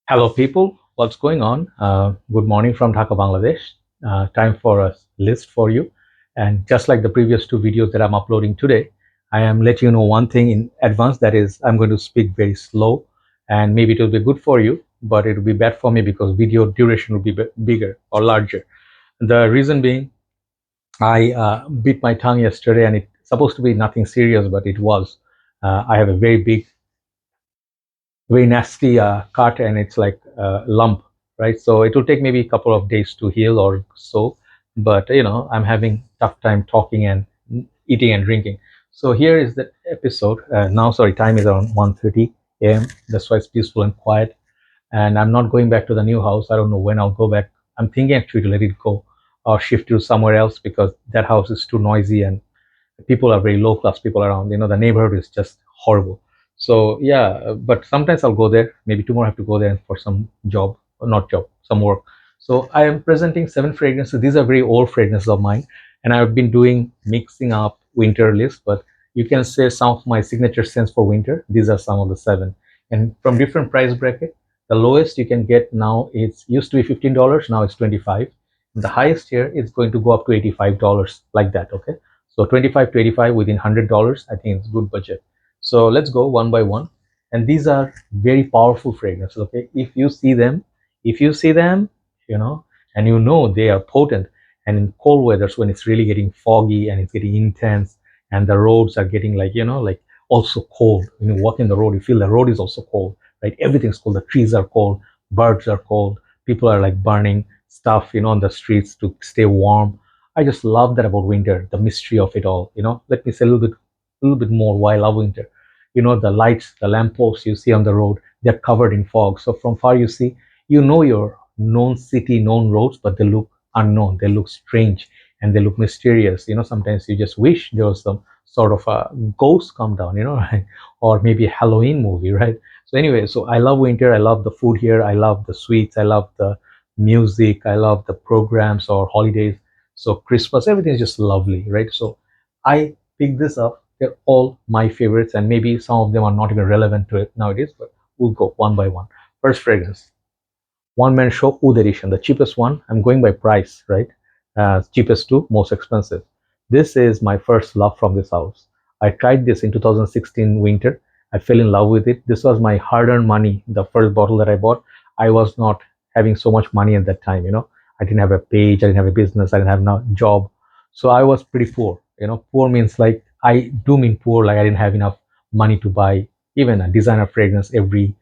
Hello, people. What's going on? Good morning from Dhaka, Bangladesh. Time for a list for you. And just like the previous two videos that I'm uploading today, I am letting you know one thing in advance. That is, I'm going to speak very slow, and maybe it will be good for you, but it will be bad for me because video duration will be bigger or larger. The reason being, I bit my tongue yesterday, and it's supposed to be nothing serious, but it was. I have a very nasty cut, and it's like a lump, right? So it will take maybe a couple of days to heal or so, but I'm having tough time talking and eating and drinking. So here is the episode. Now, sorry, time is around 1:30 a.m. That's why it's peaceful and quiet, and I'm not going back to the new house. I don't know when I'll go back. I'm thinking actually to let it go or shift to somewhere else because that house is too noisy and people are very low class people around. The neighborhood is just horrible. So yeah, but sometimes I'll go there. Maybe tomorrow I have to go there for some job, or not job, some work. So I am presenting 7 fragrances. These are very old fragrances of mine, and I've been doing mixing up winter list. But you can say some of my signature scents for winter. These are some of the 7, and from different price bracket. The lowest you can get now is used to be $15. Now it's 25. The highest here is going to go up to $85, like that. Okay, so 25 to 85 within $100, I think it's good budget. So let's go one by one. And these are very powerful fragrances. Okay, if you see them, you know, and they are potent. And in cold weathers, when it's really getting foggy and it's getting intense, and the roads are getting like also cold. When you walk in the road, you feel the road is also cold, right? Everything's cold. The trees are cold, birds are cold, people are like burning stuff, on the streets to stay warm. I just love that about winter, the mystery of it all. Let me say a little bit more why I love winter. The lights, the lampposts you see on the road, they're covered in fog. So from far you see, your known city, known roads, but they look unknown. They look strange and they look mysterious. Sometimes you just wish there was some sort of a ghost come down, right? Or maybe a Halloween movie, right? So anyway, so I love winter. I love the food here. I love the sweets. I love the music. I love the programs or holidays. So Christmas, everything is just lovely, right? So I picked this up. They're all my favorites, and maybe some of them are not even relevant to it nowadays, but we'll go one by one. First fragrance, one man show Oud edition, the cheapest one. I'm going by price, right? Cheapest to most expensive. This is my first love from this house. I tried this in 2016 winter. I fell in love with it. This was my hard-earned money. The first bottle that I bought, I was not having so much money at that time. I didn't have a page, I didn't have a business, I didn't have no job, so I was pretty poor. Poor means like I do mean poor, like I didn't have enough money to buy even a designer fragrance every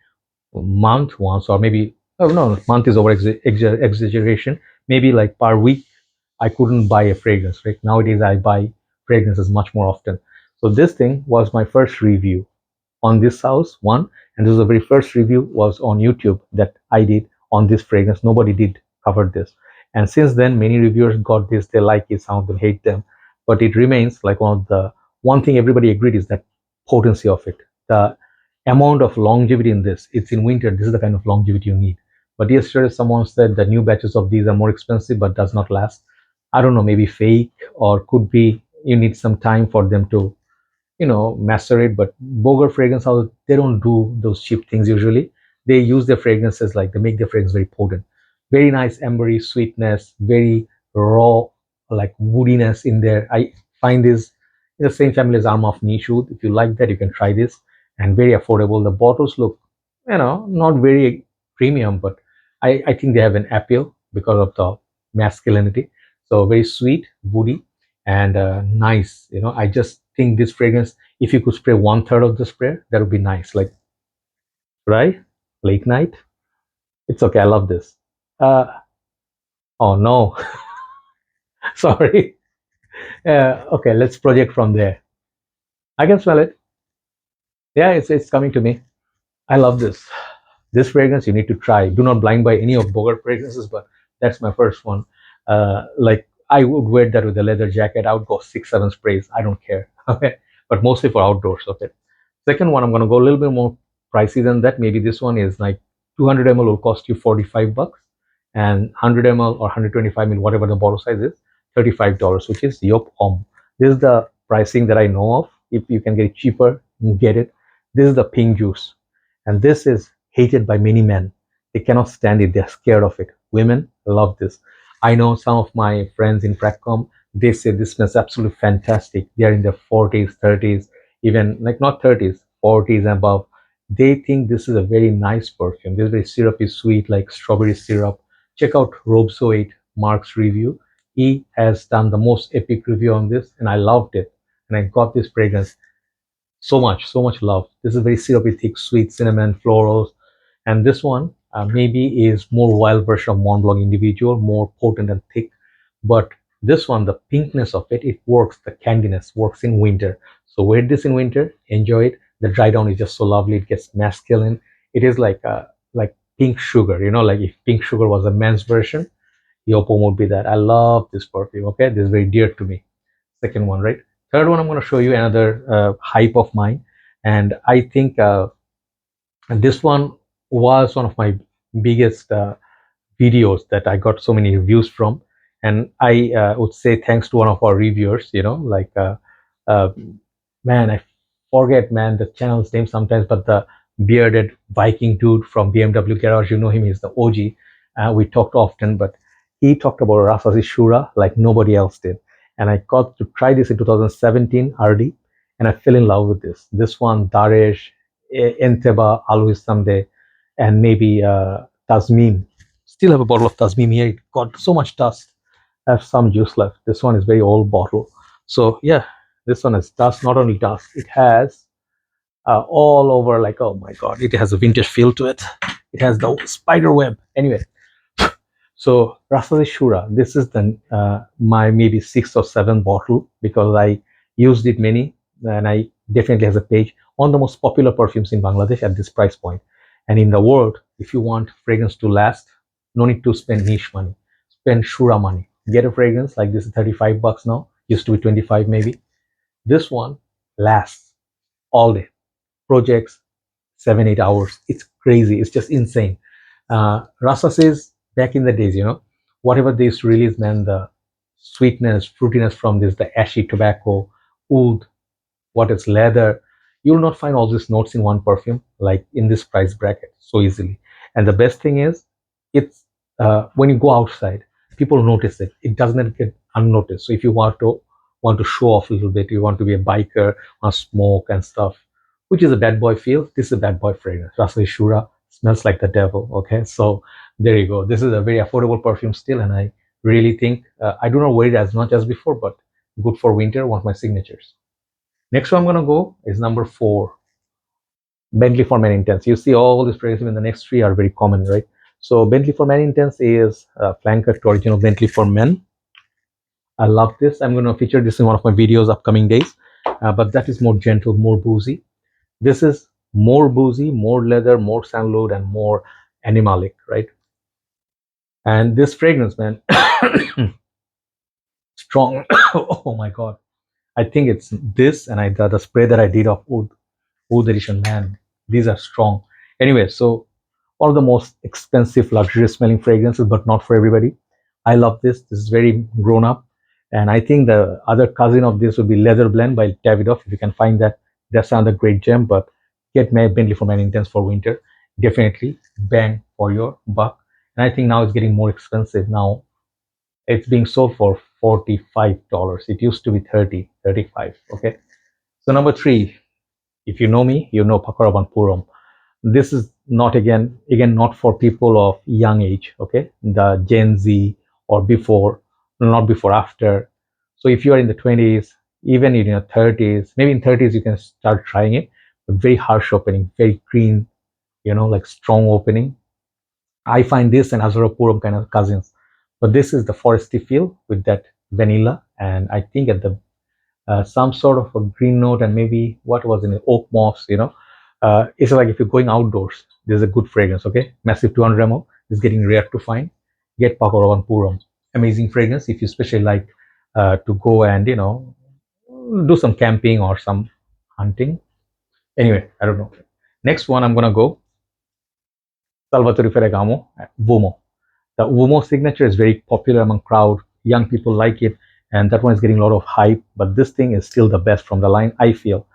month once, or maybe, oh no, month is over exaggeration, maybe like per week I couldn't buy a fragrance, right? Nowadays I buy fragrances much more often. So this thing was my first review on this house one, and this was the very first review was on YouTube that I did on this fragrance. Nobody did cover this, and since then many reviewers got this. They like it, some of them hate them, but it remains like one thing everybody agreed is that potency of it, the amount of longevity in this. It's in winter, this is the kind of longevity you need. But yesterday someone said the new batches of these are more expensive but does not last. I don't know, maybe fake, or could be you need some time for them to macerate. But Bogart fragrance house, they don't do those cheap things usually. They use their fragrances, like they make their fragrance very potent, very nice ambery sweetness, very raw, like woodiness in there. I find this in the same family as Arm of Nishud. If you like that, you can try this, and very affordable. The bottles look, not very premium, but I think they have an appeal because of the masculinity. So very sweet, woody, and nice. I just think this fragrance, if you could spray 1/3 of the spray, that would be nice. Like, right? Late night. It's okay. I love this. Uh, oh no, sorry. Okay, let's project from there. I can smell it. Yeah, it's coming to me. I love this. This fragrance you need to try. Do not blind buy any of Bogart fragrances, but that's my first one. Like I would wear that with a leather jacket. I would go 6, 7 sprays. I don't care. Okay, but mostly for outdoors. Okay. Second one, I'm gonna go a little bit more pricey than that. Maybe this one is like 200 ml will cost you $45, and 100 ml or 125 ml, whatever the bottle size is, $35, which is Homme. This is the pricing that I know of. If you can get it cheaper, get it. This is the pink juice, and this is hated by many men. They cannot stand it. They're scared of it. Women love this. I know some of my friends in Fragcomm, they say this smells absolutely fantastic. They are in their 40s, 30s, even like not 30s, 40s and above. They think this is a very nice perfume. This very syrupy, sweet, like strawberry syrup. Check out Robso 8 Mark's review. He has done the most epic review on this, and I loved it. And I got this fragrance so much love. This is very syrupy, thick, sweet, cinnamon, florals, and this one maybe is more wild version of Mont Blanc individual, more potent and thick. But this one, the pinkness of it, it works. The candiness works in winter. So wear this in winter, enjoy it. The dry down is just so lovely. It gets masculine. It is like pink sugar. Like if pink sugar was a men's version, Uomo would be that. I love this perfume. Okay, this is very dear to me. Second one, right? Third one, I'm going to show you another hype of mine, and I think this one was one of my biggest videos that I got so many reviews from, and I would say thanks to one of our reviewers. Uh, man, I forget man the channel's name sometimes, but the bearded Viking dude from BMW Garage, you know him, he's the OG. We talked often, but he talked about Rasasi Shuhrah like nobody else did. And I got to try this in 2017 RD, and I fell in love with this. This one, Daresh, Enteba, Always Someday, and maybe Tasmim. Still have a bottle of Tasmim here. It got so much dust. I have some juice left. This one is very old bottle. So yeah, this one is dust, not only dust, it has all over, like, oh my god, it has a vintage feel to it. It has the spider web. Anyway, so Rasasi Shuhrah, this is the my maybe sixth or seventh bottle because I used it many, and I definitely has a page on the most popular perfumes in Bangladesh at this price point. And in the world, if you want fragrance to last, no need to spend niche money. Spend Shuhrah money. Get a fragrance like this is 35 bucks now. Used to be 25 maybe. This one lasts all day. Projects 7 8 hours. It's crazy. It's just insane. Rasa says back in the days, whatever they used to release, man, the sweetness, fruitiness from this, the ashy tobacco, oud, what is leather, you will not find all these notes in one perfume like in this price bracket so easily. And the best thing is, it's when you go outside, people notice it. It doesn't get unnoticed. So if you want to show off a little bit, you want to be a biker, want to smoke and stuff, which is a bad boy feel. This is a bad boy fragrance. Rasasi Shuhrah smells like the devil. Okay, so there you go. This is a very affordable perfume still, and I really think I do not wear it as much as before, but good for winter. One of my signatures. Next one I'm gonna go is number 4, Bentley For Men Intense. You see all these fragrances in the next 3 are very common, right? So Bentley For Men Intense is flanker to original Bentley For Men. I love this. I'm gonna feature this in one of my videos upcoming days, but that is more gentle, more boozy. This is more boozy, more leather, more sandalwood, and more animalic, right? And this fragrance, man, strong. Oh my god! I think it's this, and the spray that I did of Oud edition, man, these are strong. Anyway, so one of the most expensive, luxurious smelling fragrances, but not for everybody. I love this. This is very grown up, and I think the other cousin of this would be Leather Blend by Davidoff. If you can find that, that's another great gem. But get my Bentley for Man Intense for winter. Definitely bang for your buck. And I think now it's getting more expensive. Now it's being sold for $45. It used to be 30, 35. Okay. So number 3, if you know me, you know Paco. This is not again not for people of young age. Okay, the Gen Z or before, not before, after. So if you are in the 20s, even in your 30s, maybe in 30s you can start trying it. But very harsh opening, very clean, like strong opening. I find this and Azura Purum kind of cousins, but this is the foresty feel with that vanilla, and I think at the some sort of a green note, and maybe what was in it, oak moss. It's like if you're going outdoors, this is a good fragrance. Okay, massive 200 ml is getting rare to find. Get Paco Purum, amazing fragrance if you especially like to go and do some camping or some hunting. Anyway, I don't know. Next one I'm gonna go Salvatore Ferragamo, Uomo. The Uomo signature is very popular among crowd. Young people like it, and that one is getting a lot of hype. But this thing is still the best from the line, I feel.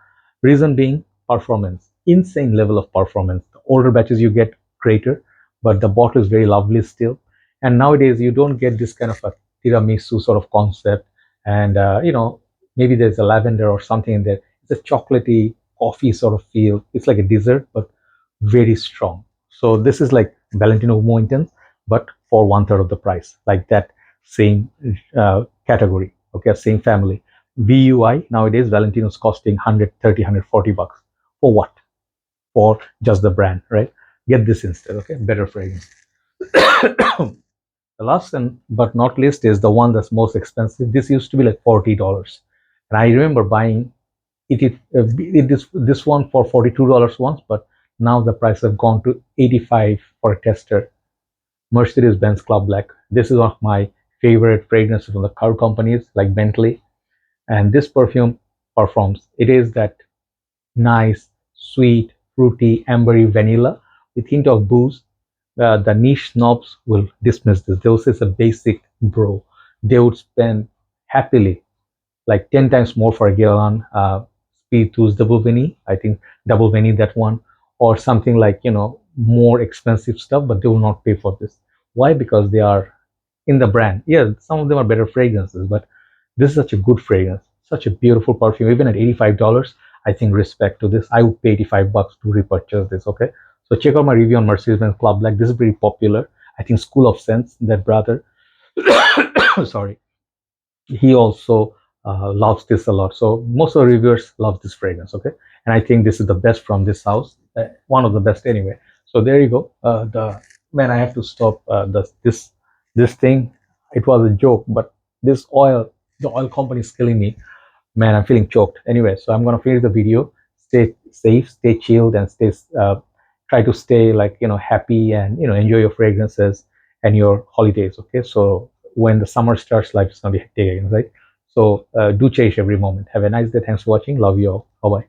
Reason being performance, insane level of performance. The older batches you get, greater, but the bottle is very lovely still. And nowadays you don't get this kind of a tiramisu sort of concept, and maybe there's a lavender or something in there. It's a chocolatey coffee sort of feel. It's like a dessert, but very strong. So this is like Valentino Uomo Intense, but for one third of the price, like that same category, okay, same family. VUI nowadays Valentino's costing 130, 140 bucks. For what? For just the brand, right? Get this instead, okay? Better fragrance. The last and but not least is the one that's most expensive. This used to be like $40, and I remember buying this one for $42 once, but now the price have gone to 85 for a tester. Mercedes-Benz Club Black. This is one of my favorite fragrances from the car companies like Bentley, and this perfume performs. It is that nice, sweet, fruity, ambery vanilla with hint of booze. The niche snobs will dismiss this. They will say it's a basic bro. They would spend happily like 10 times more for a Gallon Spiritus Double Veni, I think Double Veni, that one, or something like, more expensive stuff, but they will not pay for this. Why? Because they are in the brand. Yeah, some of them are better fragrances, but this is such a good fragrance, such a beautiful perfume. Even at $85, I think respect to this. I would pay 85 bucks to repurchase this, okay? So check out my review on Mercedes-Benz Club Black. This is pretty popular. I think School of Sense, that brother, sorry, he also loves this a lot. So most of the reviewers love this fragrance, okay? And I think this is the best from this house, one of the best anyway. So there you go. The man, I have to stop this thing. It was a joke, but the oil company is killing me. Man, I'm feeling choked. Anyway, so I'm gonna finish the video. Stay safe, stay chilled, and try to stay like happy, and enjoy your fragrances and your holidays. Okay, so when the summer starts, life is gonna be hectic again, right? So do cherish every moment. Have a nice day. Thanks for watching. Love you all. Bye bye.